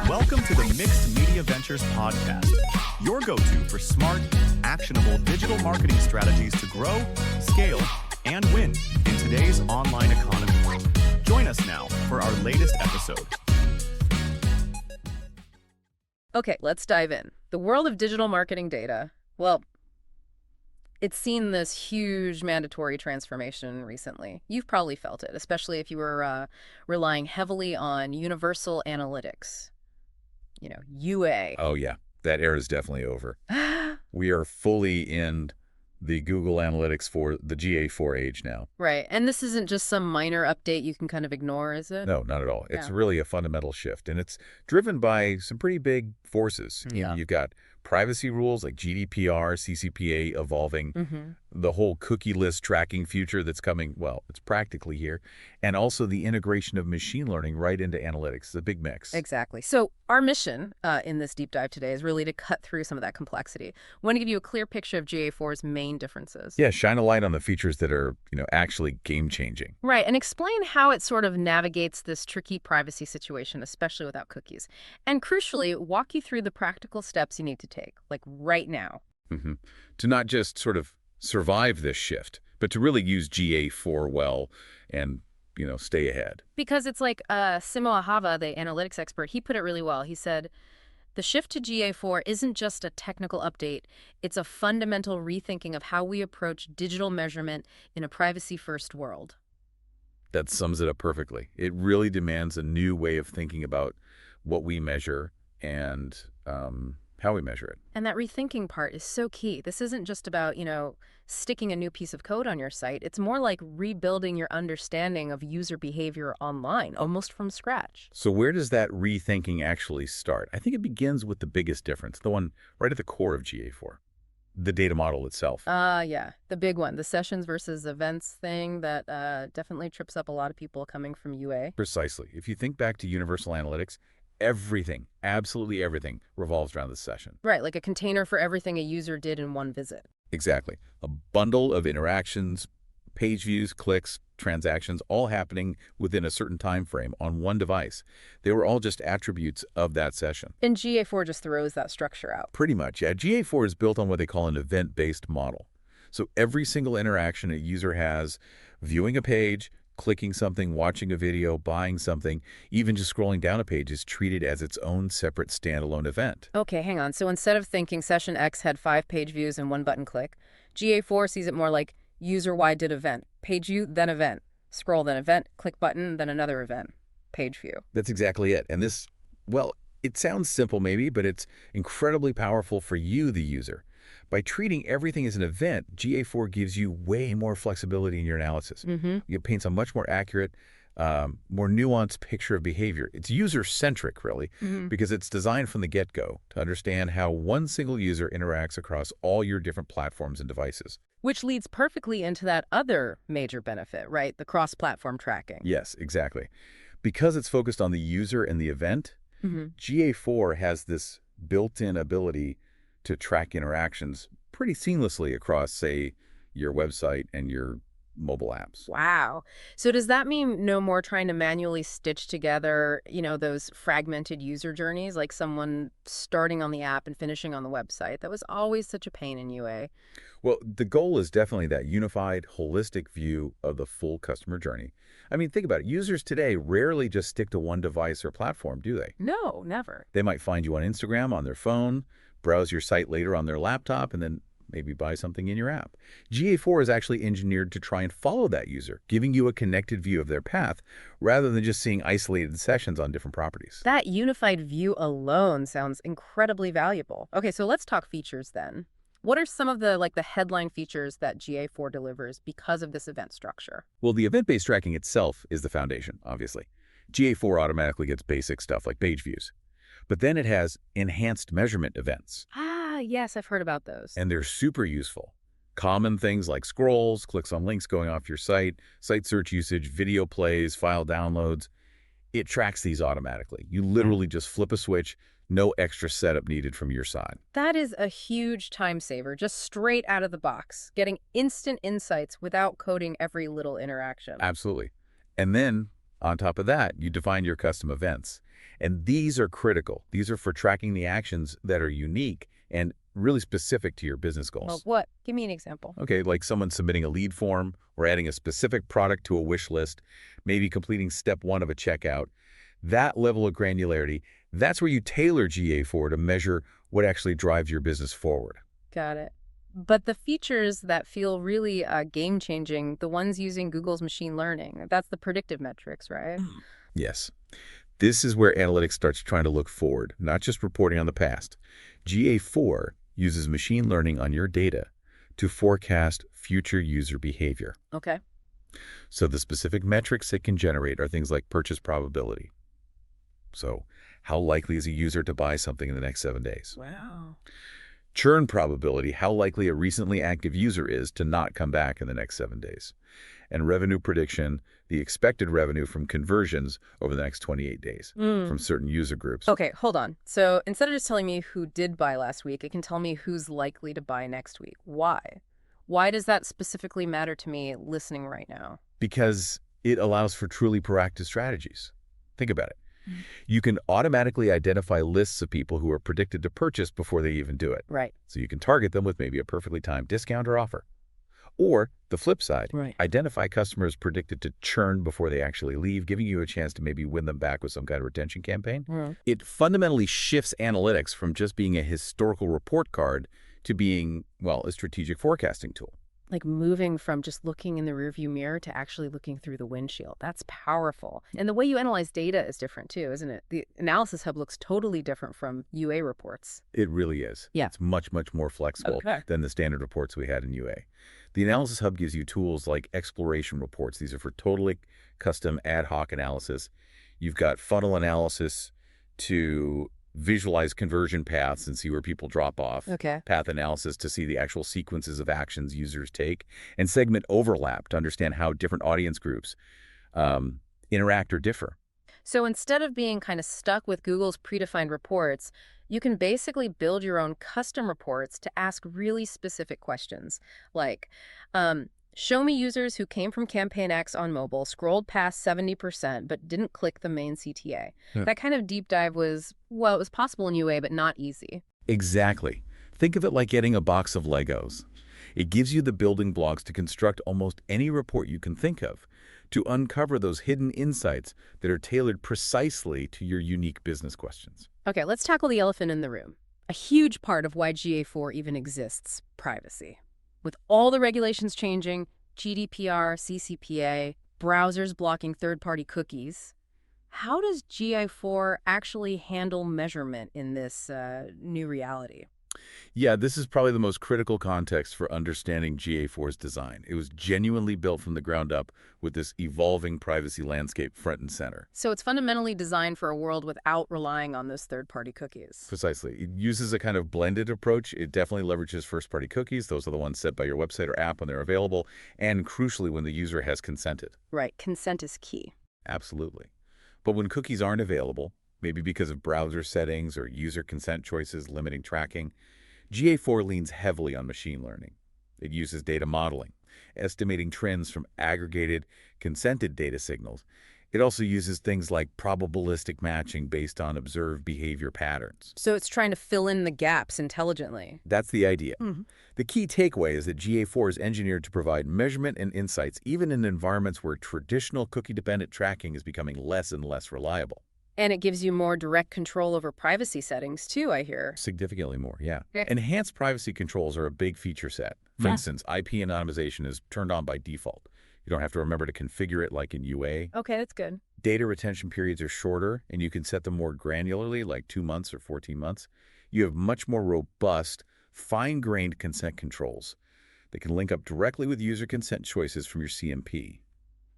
Welcome to the Mixed Media Ventures podcast, your go-to for smart, actionable digital marketing strategies to grow, scale, and win in today's online economy. Join us now for our latest episode. Okay, let's dive in. The world of digital marketing data, well, it's seen this huge mandatory transformation recently. You've probably felt it, especially if you were relying heavily on universal analytics, UA. Oh, yeah. That era is definitely over. We are fully in the Google Analytics for the GA4 age now. Right. And this isn't just some minor update you can kind of ignore, is it? No, not at all. It's Yeah. really a fundamental shift, and it's driven by some pretty big forces. Yeah. You've got privacy rules like GDPR, CCPA evolving, the whole cookieless tracking future that's coming, well, it's practically here, and also the integration of machine learning right into analytics. It's a big mix. Exactly. So our mission in this deep dive today is really to cut through some of that complexity. We want to give you a clear picture of GA4's main differences. Yeah, shine a light on the features that are, actually game-changing. Right, and explain how it sort of navigates this tricky privacy situation, especially without cookies. And crucially, walk you through the practical steps you need to take, like right now. To not just sort of survive this shift, but to really use GA4 well and, stay ahead. Because it's like Simo Ahava, the analytics expert, he put it really well. He said, the shift to GA4 isn't just a technical update. It's a fundamental rethinking of how we approach digital measurement in a privacy-first world. That sums it up perfectly. It really demands a new way of thinking about what we measure and how we measure it. And that rethinking part is so key. This isn't just about, sticking a new piece of code on your site. It's more like rebuilding your understanding of user behavior online, almost from scratch. So where does that rethinking actually start? I think it begins with the biggest difference, the one right at the core of GA4, the data model itself. Yeah, the big one, the sessions versus events thing that definitely trips up a lot of people coming from UA. Precisely. If you think back to universal analytics, everything, absolutely everything, revolves around this session. Right, like a container for everything a user did in one visit. Exactly. A bundle of interactions, page views, clicks, transactions, all happening within a certain time frame on one device. They were all just attributes of that session. And GA4 just throws that structure out. Pretty much, yeah. GA4 is built on what they call an event-based model. So every single interaction a user has, viewing a page, clicking something, watching a video, buying something, even just scrolling down a page is treated as its own separate standalone event. Okay, hang on. So instead of thinking session X had 5 page views and 1 button click, GA4 sees it more like user Y did event, page view, then event, scroll, then event, click button, then another event, page view. That's exactly it. And this, well, it sounds simple maybe, but it's incredibly powerful for you, the user. By treating everything as an event, GA4 gives you way more flexibility in your analysis. It paints a much more accurate, more nuanced picture of behavior. It's user-centric, really, because it's designed from the get-go to understand how one single user interacts across all your different platforms and devices. Which leads perfectly into that other major benefit, right? The cross-platform tracking. Yes, exactly. Because it's focused on the user and the event, GA4 has this built-in ability to track interactions pretty seamlessly across, say, your website and your mobile apps. Wow. So does that mean no more trying to manually stitch together, those fragmented user journeys, like someone starting on the app and finishing on the website? That was always such a pain in UA. Well, the goal is definitely that unified, holistic view of the full customer journey. I mean, think about it. Users today rarely just stick to one device or platform, do they? No, never. They might find you on Instagram on their phone, browse your site later on their laptop, and then maybe buy something in your app. GA4 is actually engineered to try and follow that user, giving you a connected view of their path rather than just seeing isolated sessions on different properties. That unified view alone sounds incredibly valuable. Okay, so let's talk features then. What are some of the headline features that GA4 delivers because of this event structure? Well, the event-based tracking itself is the foundation, obviously. GA4 automatically gets basic stuff like page views. But then it has enhanced measurement events. Ah, yes, I've heard about those. And they're super useful. Common things like scrolls, clicks on links going off your site search usage, video plays, file downloads. It tracks these automatically. You literally just flip a switch, no extra setup needed from your side. That is a huge time saver, just straight out of the box, getting instant insights without coding every little interaction. Absolutely. And then On top of that, you define your custom events. And these are critical. These are for tracking the actions that are unique and really specific to your business Well, goals. what? Give me an example. Okay, like someone submitting a lead form or adding a specific product to a wish list, maybe completing step 1 of a checkout. That level of granularity, that's where you tailor GA4 to measure what actually drives your business forward. Got it. But the features that feel really game-changing, the ones using Google's machine learning, that's the predictive metrics, right? Yes. This is where analytics starts trying to look forward, not just reporting on the past. GA4 uses machine learning on your data to forecast future user behavior. Okay. So the specific metrics it can generate are things like purchase probability. So how likely is a user to buy something in the next 7 days? Wow. Churn probability, how likely a recently active user is to not come back in the next 7 days. And revenue prediction, the expected revenue from conversions over the next 28 days from certain user groups. Okay, hold on. So instead of just telling me who did buy last week, it can tell me who's likely to buy next week. Why? Why does that specifically matter to me listening right now? Because it allows for truly proactive strategies. Think about it. You can automatically identify lists of people who are predicted to purchase before they even do it. Right. So you can target them with maybe a perfectly timed discount or offer. Or the flip side, Right. identify customers predicted to churn before they actually leave, giving you a chance to maybe win them back with some kind of retention campaign. It fundamentally shifts analytics from just being a historical report card to being, well, a strategic forecasting tool. Like moving from just looking in the rearview mirror to actually looking through the windshield. That's powerful. And the way you analyze data is different too, isn't it? The Analysis Hub looks totally different from UA reports. It really is. Yeah. It's much, much more flexible Okay. than the standard reports we had in UA. The Analysis Hub gives you tools like exploration reports. These are for totally custom ad hoc analysis. You've got funnel analysis to visualize conversion paths and see where people drop off. Okay. Path analysis to see the actual sequences of actions users take. And segment overlap to understand how different audience groups interact or differ. So instead of being kind of stuck with Google's predefined reports, you can basically build your own custom reports to ask really specific questions. Like, show me users who came from Campaign X on mobile, scrolled past 70%, but didn't click the main CTA. Yeah. That kind of deep dive was, well, it was possible in UA, but not easy. Exactly. Think of it like getting a box of Legos. It gives you the building blocks to construct almost any report you can think of, to uncover those hidden insights that are tailored precisely to your unique business questions. Okay, let's tackle the elephant in the room. A huge part of why GA4 even exists, privacy. With all the regulations changing, GDPR, CCPA, browsers blocking third-party cookies, how does GA4 actually handle measurement in this new reality? Yeah, this is probably the most critical context for understanding GA4's design. It was genuinely built from the ground up with this evolving privacy landscape front and center. So it's fundamentally designed for a world without relying on those third-party cookies. Precisely. It uses a kind of blended approach. It definitely leverages first-party cookies. Those are the ones set by your website or app when they're available, and crucially, when the user has consented. Right, consent is key. Absolutely. But when cookies aren't available, maybe because of browser settings or user consent choices limiting tracking, GA4 leans heavily on machine learning. It uses data modeling, estimating trends from aggregated, consented data signals. It also uses things like probabilistic matching based on observed behavior patterns. So it's trying to fill in the gaps intelligently. That's the idea. The key takeaway is that GA4 is engineered to provide measurement and insights even in environments where traditional cookie-dependent tracking is becoming less and less reliable. And it gives you more direct control over privacy settings, too, I hear. Significantly more, yeah. Okay. Enhanced privacy controls are a big feature set. For instance, IP anonymization is turned on by default. You don't have to remember to configure it like in UA. Okay, that's good. Data retention periods are shorter, and you can set them more granularly, like 2 months or 14 months. You have much more robust, fine-grained consent controls that can link up directly with user consent choices from your CMP.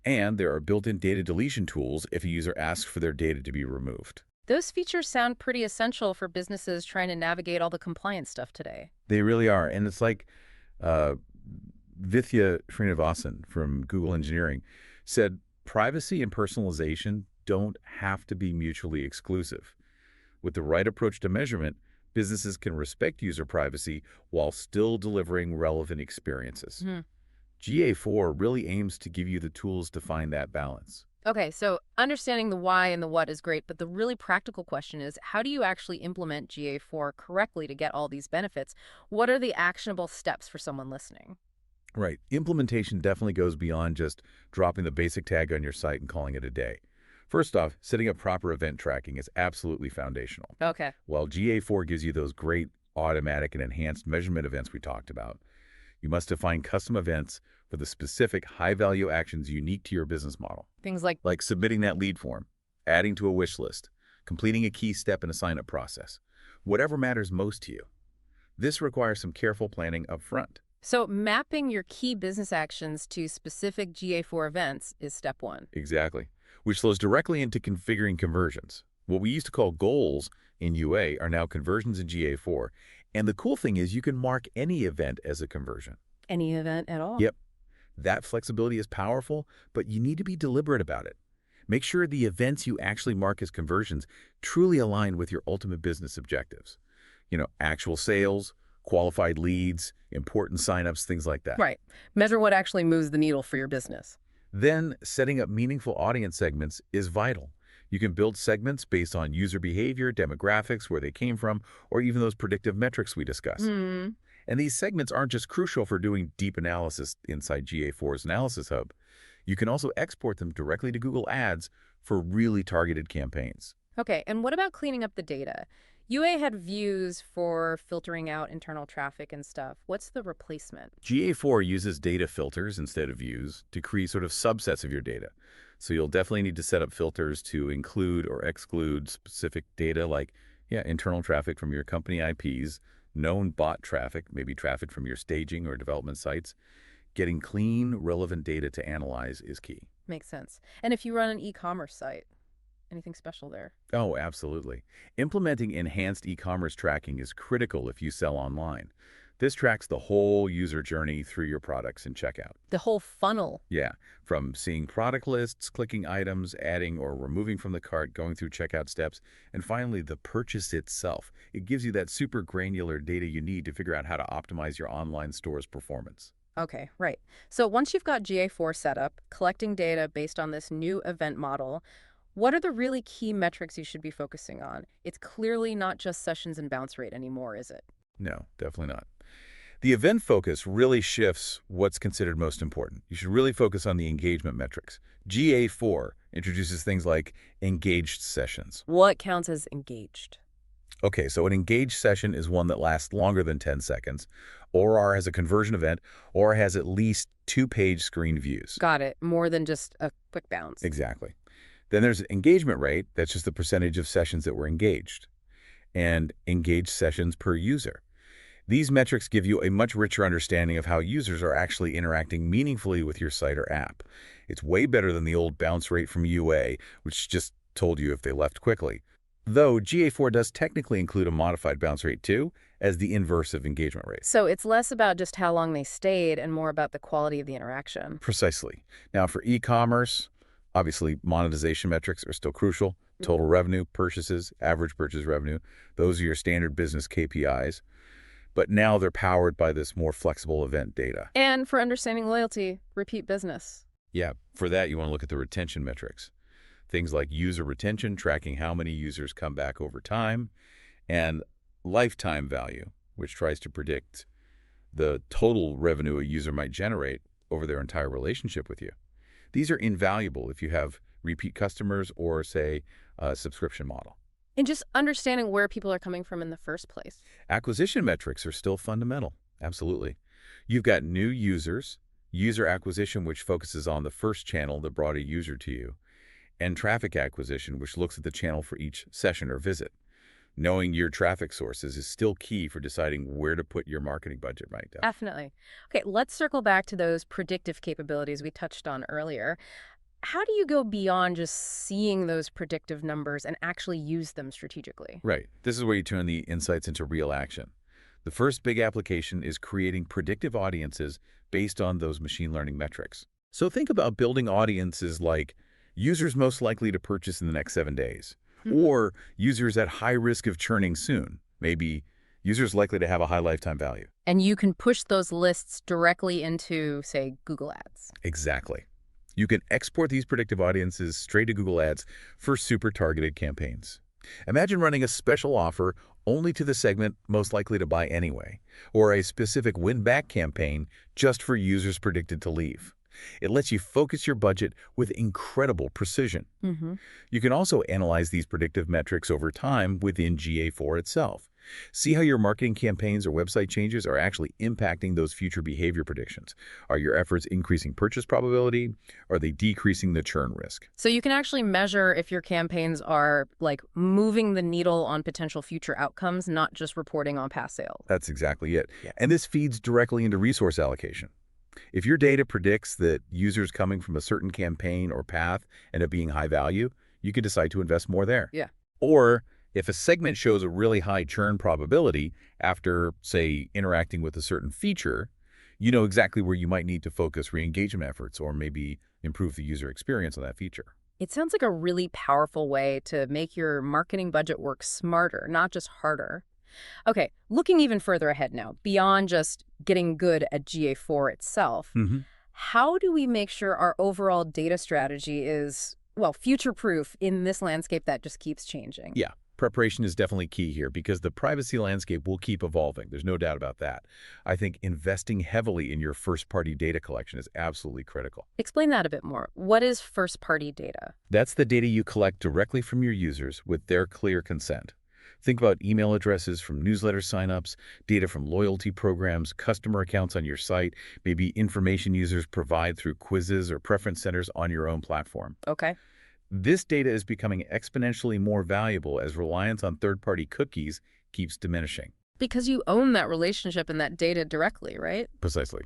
And there are built-in data deletion tools if a user asks for their data to be removed. Those features sound pretty essential for businesses trying to navigate all the compliance stuff today. They really are. And it's like Vithya Srinivasan from Google Engineering said, privacy and personalization don't have to be mutually exclusive. With the right approach to measurement, businesses can respect user privacy while still delivering relevant experiences. GA4 really aims to give you the tools to find that balance. Okay, so understanding the why and the what is great, but the really practical question is, how do you actually implement GA4 correctly to get all these benefits? What are the actionable steps for someone listening? Right. Implementation definitely goes beyond just dropping the basic tag on your site and calling it a day. First off, setting up proper event tracking is absolutely foundational. Okay. While GA4 gives you those great automatic and enhanced measurement events we talked about, you must define custom events for the specific high-value actions unique to your business model, Things like, like submitting that lead form, adding to a wish list, completing a key step in a sign-up process, whatever matters most to you. This requires some careful planning up front. so mapping your key business actions to specific GA4 events is step one. Exactly, which flows directly into configuring conversions. What we used to call goals in UA are now conversions in GA4, and the cool thing is you can mark any event as a conversion. Any event at all? Yep, that flexibility is powerful, but you need to be deliberate about it. Make sure the events you actually mark as conversions truly align with your ultimate business objectives. Actual sales, qualified leads, important signups, things like that. Right. Measure what actually moves the needle for your business. Then, setting up meaningful audience segments is vital. You can build segments based on user behavior, demographics, where they came from, or even those predictive metrics we discussed. Hmm. And these segments aren't just crucial for doing deep analysis inside GA4's Analysis Hub. You can also export them directly to Google Ads for really targeted campaigns. Okay, and what about cleaning up the data? UA had views for filtering out internal traffic and stuff. What's the replacement? GA4 uses data filters instead of views to create sort of subsets of your data. So you'll definitely need to set up filters to include or exclude specific data like, internal traffic from your company IPs, known bot traffic, maybe traffic from your staging or development sites. Getting clean, relevant data to analyze is key. Makes sense. And if you run an e-commerce site, anything special there? Oh, absolutely. Implementing enhanced e-commerce tracking is critical if you sell online. This tracks the whole user journey through your products in checkout. The whole funnel. Yeah, from seeing product lists, clicking items, adding or removing from the cart, going through checkout steps, and finally the purchase itself. It gives you that super granular data you need to figure out how to optimize your online store's performance. Okay, right. So once you've got GA4 set up, collecting data based on this new event model, what are the really key metrics you should be focusing on? It's clearly not just sessions and bounce rate anymore, is it? No, definitely not. The event focus really shifts what's considered most important. You should really focus on the engagement metrics. GA4 introduces things like engaged sessions. What counts as engaged? Okay, so an engaged session is one that lasts longer than 10 seconds, or has a conversion event, or has at least 2-page screen views. Got it. More than just a quick bounce. Exactly. Then there's engagement rate. That's just the percentage of sessions that were engaged. And engaged sessions per user. These metrics give you a much richer understanding of how users are actually interacting meaningfully with your site or app. It's way better than the old bounce rate from UA, which just told you if they left quickly. Though GA4 does technically include a modified bounce rate too, as the inverse of engagement rate. So it's less about just how long they stayed and more about the quality of the interaction. Precisely. Now for e-commerce, obviously monetization metrics are still crucial. Total revenue, purchases, average purchase revenue, those are your standard business KPIs. But now they're powered by this more flexible event data. And for understanding loyalty, repeat business. Yeah, for that you want to look at the retention metrics. Things like user retention, tracking how many users come back over time, and lifetime value, which tries to predict the total revenue a user might generate over their entire relationship with you. These are invaluable if you have repeat customers or, say, a subscription model. And just understanding where people are coming from in the first place. Acquisition metrics are still fundamental. Absolutely. You've got new users, user acquisition, which focuses on the first channel that brought a user to you, and traffic acquisition, which looks at the channel for each session or visit. Knowing your traffic sources is still key for deciding where to put your marketing budget right now. Definitely. Okay, let's circle back to those predictive capabilities we touched on earlier. How do you go beyond just seeing those predictive numbers and actually use them strategically? Right. This is where you turn the insights into real action. The first big application is creating predictive audiences based on those machine learning metrics. So think about building audiences like users most likely to purchase in the next 7 days, or users at high risk of churning soon, maybe users likely to have a high lifetime value. And you can push those lists directly into, say, Google Ads. Exactly. You can export these predictive audiences straight to Google Ads for super targeted campaigns. Imagine running a special offer only to the segment most likely to buy anyway, or a specific win-back campaign just for users predicted to leave. It lets you focus your budget with incredible precision. Mm-hmm. You can also analyze these predictive metrics over time within GA4 itself. See how your marketing campaigns or website changes are actually impacting those future behavior predictions. Are your efforts increasing purchase probability? Are they decreasing the churn risk? So you can actually measure if your campaigns are like moving the needle on potential future outcomes, not just reporting on past sales. That's exactly it. And this feeds directly into resource allocation. If your data predicts that users coming from a certain campaign or path end up being high value, you can decide to invest more there. Yeah. Or if a segment shows a really high churn probability after, say, interacting with a certain feature, you know exactly where you might need to focus re-engagement efforts or maybe improve the user experience on that feature. It sounds like a really powerful way to make your marketing budget work smarter, not just harder. Okay, looking even further ahead now, beyond just getting good at GA4 itself, how do we make sure our overall data strategy is, well, future-proof in this landscape that just keeps changing? Yeah, preparation is definitely key here because the privacy landscape will keep evolving. There's no doubt about that. I think investing heavily in your first-party data collection is absolutely critical. Explain that a bit more. What is first-party data? That's the data you collect directly from your users with their clear consent. Think about email addresses from newsletter signups, data from loyalty programs, customer accounts on your site, maybe information users provide through quizzes or preference centers on your own platform. Okay. This data is becoming exponentially more valuable as reliance on third-party cookies keeps diminishing. Because you own that relationship and that data directly, right? Precisely.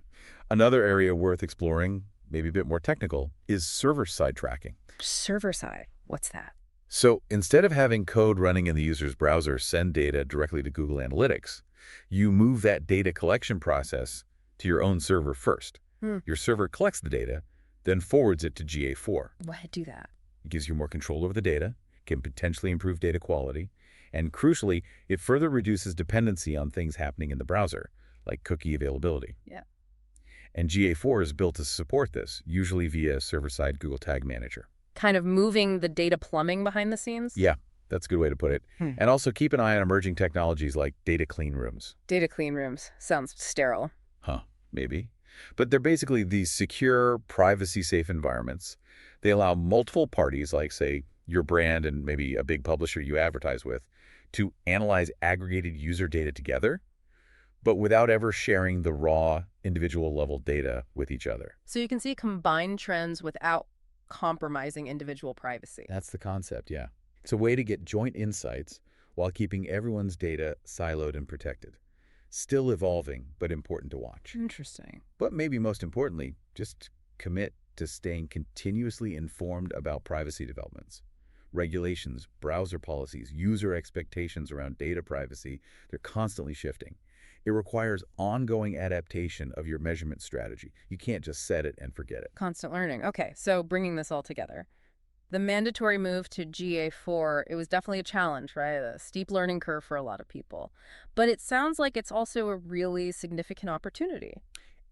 Another area worth exploring, maybe a bit more technical, is server-side tracking. Server-side. What's that? So instead of having code running in the user's browser send data directly to Google Analytics, you move that data collection process to your own server first. Your server collects the data, then forwards it to GA4. Why do that? It gives you more control over the data, can potentially improve data quality, and crucially, it further reduces dependency on things happening in the browser, like cookie availability. Yeah. And GA4 is built to support this, usually via server-side Google Tag Manager. Kind of moving the data plumbing behind the scenes? Yeah, that's a good way to put it. And also keep an eye on emerging technologies like data clean rooms. Data clean rooms. Sounds sterile. Maybe. But they're basically these secure, privacy-safe environments. They allow multiple parties, like, say, your brand and maybe a big publisher you advertise with, to analyze aggregated user data together, but without ever sharing the raw, individual-level data with each other. So you can see combined trends without compromising individual privacy. That's the concept, yeah. It's a way to get joint insights while keeping everyone's data siloed and protected. Still evolving, but important to watch. Interesting. But maybe most importantly, just commit to staying continuously informed about privacy developments. Regulations, browser policies, user expectations around data privacy, they're constantly shifting. It requires ongoing adaptation of your measurement strategy. You can't just set it and forget it. Constant learning. Okay, so bringing this all together. The mandatory move to GA4, it was definitely a challenge, right? A steep learning curve for a lot of people. But it sounds like it's also a really significant opportunity.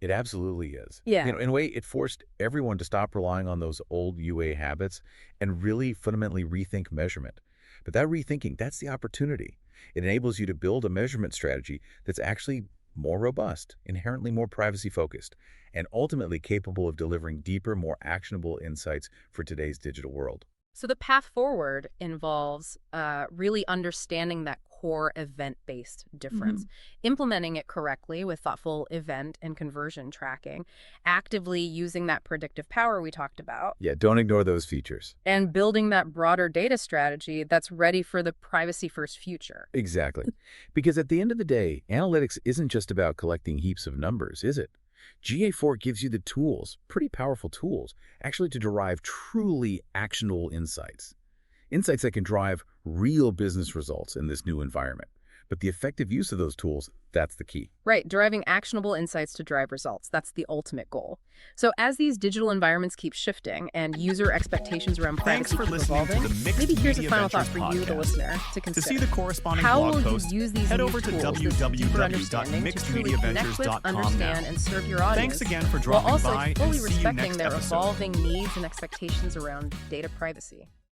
It absolutely is. Yeah. In a way, it forced everyone to stop relying on those old UA habits and really fundamentally rethink measurement. But that rethinking, that's the opportunity. It enables you to build a measurement strategy that's actually more robust, inherently more privacy-focused, and ultimately capable of delivering deeper, more actionable insights for today's digital world. So the path forward involves really understanding that core event-based difference, implementing it correctly with thoughtful event and conversion tracking, actively using that predictive power we talked about. Yeah, don't ignore those features. And building that broader data strategy that's ready for the privacy-first future. Exactly. Because at the end of the day, analytics isn't just about collecting heaps of numbers, is it? GA4 gives you the tools, pretty powerful tools, actually to derive truly actionable insights. Insights that can drive real business results in this new environment. But the effective use of those tools, that's the key. Right, deriving actionable insights to drive results. That's the ultimate goal. So as these digital environments keep shifting and user expectations around Thanks privacy for keep listening to evolving, the Mixed maybe here's a Media final thought Ventures for you, the podcast. listener, to To consider. see the corresponding How blog will post, you use these head new over to tools, this deeper understanding, to truly connect with, www.mixedmediaventures.com understand, now. and serve your audience, Thanks again for while dropping also by, fully and see you respecting next their episode. evolving needs and expectations around data privacy.